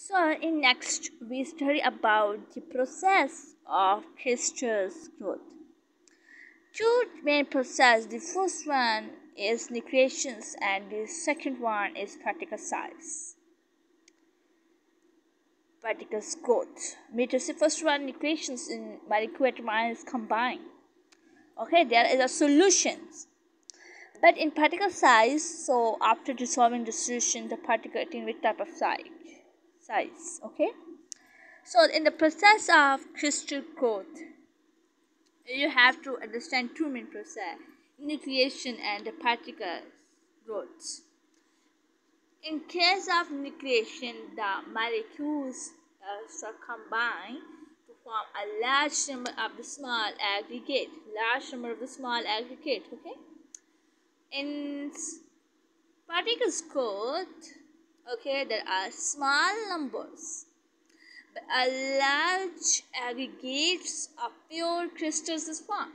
So in next we study about the process of crystal's growth. Two main process. The first one is nucleations and the second one is particle size. Particles growth. Means the first one nucleations in molecular is combined. Okay, there is a solutions. But in particle size, so after dissolving the solution, the particle attain which type of size. Okay. So in the process of crystal growth, you have to understand two main process: nucleation and the particle growth. In case of nucleation, the molecules are combined to form a large number of the small aggregate. Okay. In particles growth, okay, there are small numbers but a large aggregates of pure crystals is formed.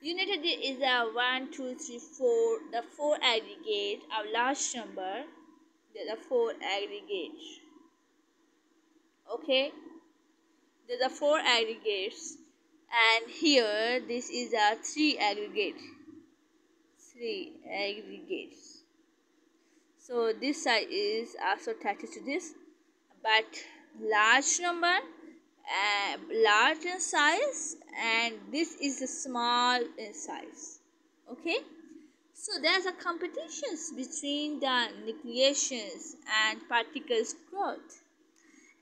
Unit is a 1, 2, 3, 4. The 4 aggregate of large number. There are 4 aggregates. Okay, there are 4 aggregates, and here this is a 3 aggregate. 3 aggregates. So this side is also attached to this, but large number, large in size, and this is the small in size. Okay, so there's a competitions between the nucleations and particles growth.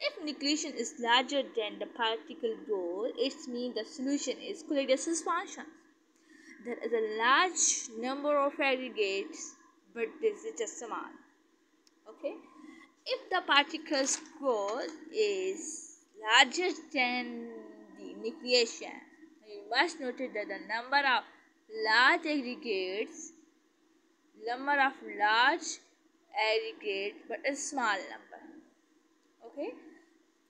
If nucleation is larger than the particle growth, it means the solution is colloidal suspension. There is a large number of aggregates, but this is just small. Okay, if the particles growth is larger than the nucleation, you must notice that the number of large aggregates, but a small number. Okay,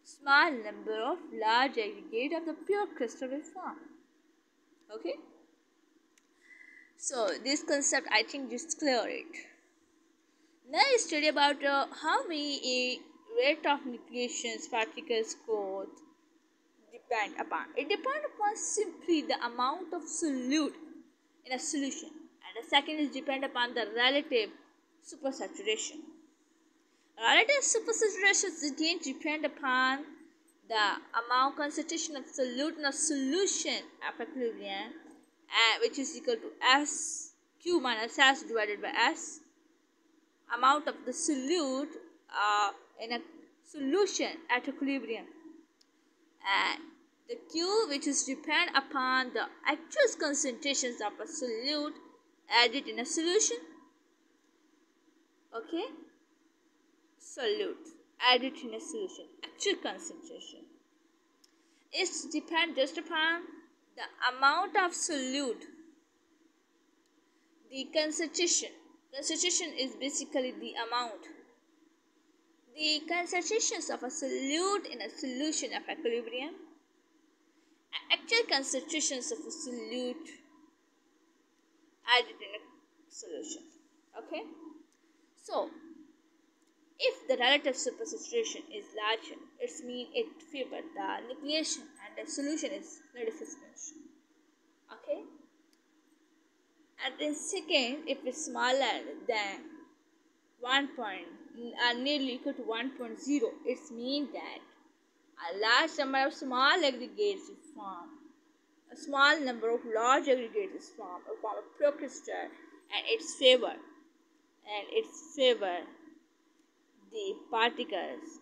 small number of large aggregate of the pure crystal will form. Okay, so this concept I think just clear it. Now I study about how many rate of nucleations particles growth depend upon. It depends upon simply the amount of solute in a solution, and the second is depend upon the relative supersaturation. Relative supersaturation again depend upon the amount concentration of solute in a solution of equilibrium, which is equal to S Q minus S divided by S. Amount of the solute in a solution at equilibrium, and the Q, which is depend upon the actual concentrations of a solute added in a solution. Okay, solute added in a solution, actual concentration. It depends just upon the amount of solute. The concentration is basically the amount. The concentrations of a solute in a solution of equilibrium and actual concentrations of a solute added in a solution. Okay, so if the relative supersaturation is larger, it means it favors the nucleation and the solution is colloidal suspension. Okay, and then second, if it's smaller than 1 point nearly equal to 1.0, it means that a large number of small aggregates is formed. A small number of large aggregates is formed, a form of pure crystal, and its favor the particles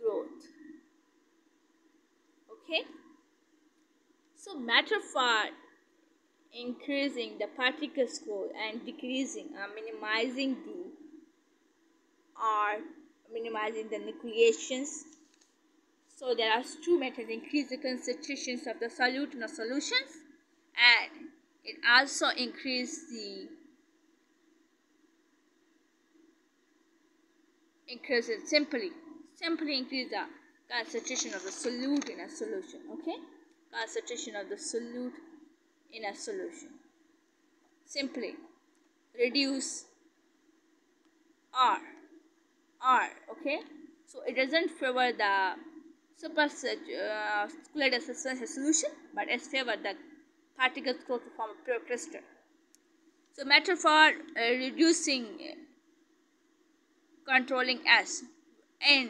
growth. Okay, so matter for increasing the particles growth and decreasing or minimizing the nucleations. So there are two methods: increase the concentrations of the solute in the solutions, and it also increases simply increase the concentration of the solute in a solution. Okay, concentration of the solute in a solution. Simply reduce R. Okay, so it doesn't favor the supercirculated suspension solution, but it favors the particles close to form a pure crystal. So method for reducing controlling S. In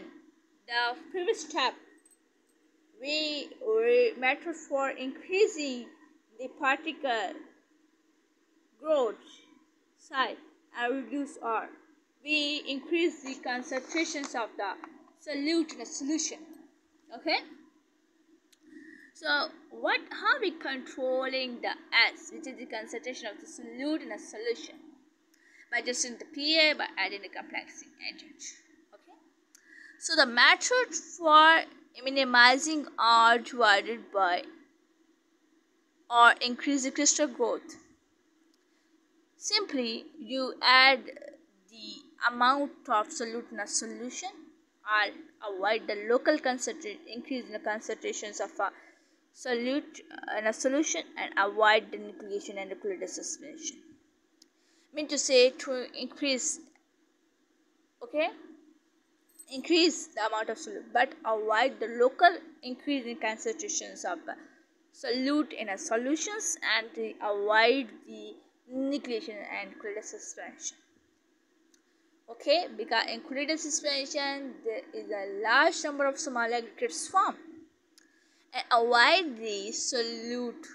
the previous step, we method for increasing the particle growth size and reduce R. We increase the concentrations of the solute in a solution. Okay. So how we controlling the S, which is the concentration of the solute in a solution, by adjusting the pH, by adding the complexing agent. Okay. So the method for minimizing R divided by or increase the crystal growth. Simply, you add the amount of solute in a solution or avoid the local increase in the concentrations of a solute in a solution and avoid the nucleation and nucleated suspension. Mean to say to increase, okay, increase the amount of solute but avoid the local increase in concentrations of solute in a solutions and avoid the nucleation and nucleated suspension. Okay, because in nucleated suspension there is a large number of small aggregates formed, and avoid the solute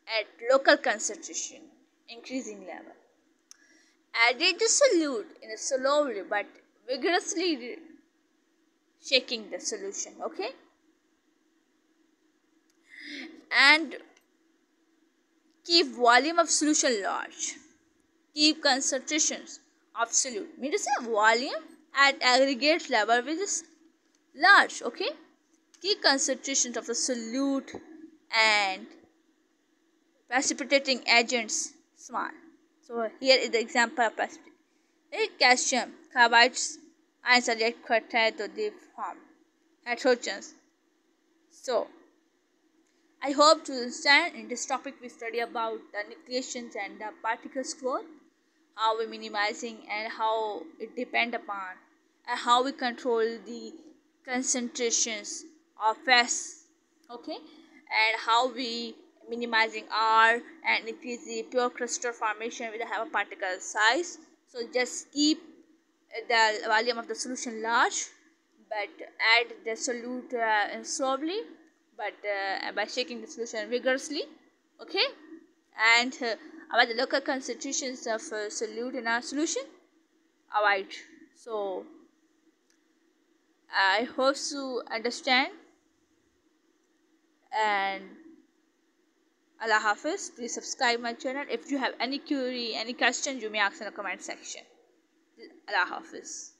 at local concentration increasing level. Added the solute in a slowly but vigorously shaking the solution. Okay, and keep volume of solution large. Keep concentrations of solute. Mean to say volume at aggregate level which is large. Okay, keep concentrations of the solute and precipitating agents small. So here is the example of precipitating. Calcium carbides ions are yet quartet to the form heterogeneous. So I hope to understand in this topic we study about the nucleations and the particles growth, how we minimizing and how it depend upon, and how we control the concentrations of S. Okay, and how we minimizing R and increase the pure crystal formation with a have a particle size. So just keep the volume of the solution large, but add the solute slowly, but by shaking the solution vigorously. Okay, and about the local concentrations of solute in our solution, avoid. So I hope you understand, and Allah Hafiz. Please subscribe my channel. If you have any query, any question, you may ask in the comment section. Allah Hafiz.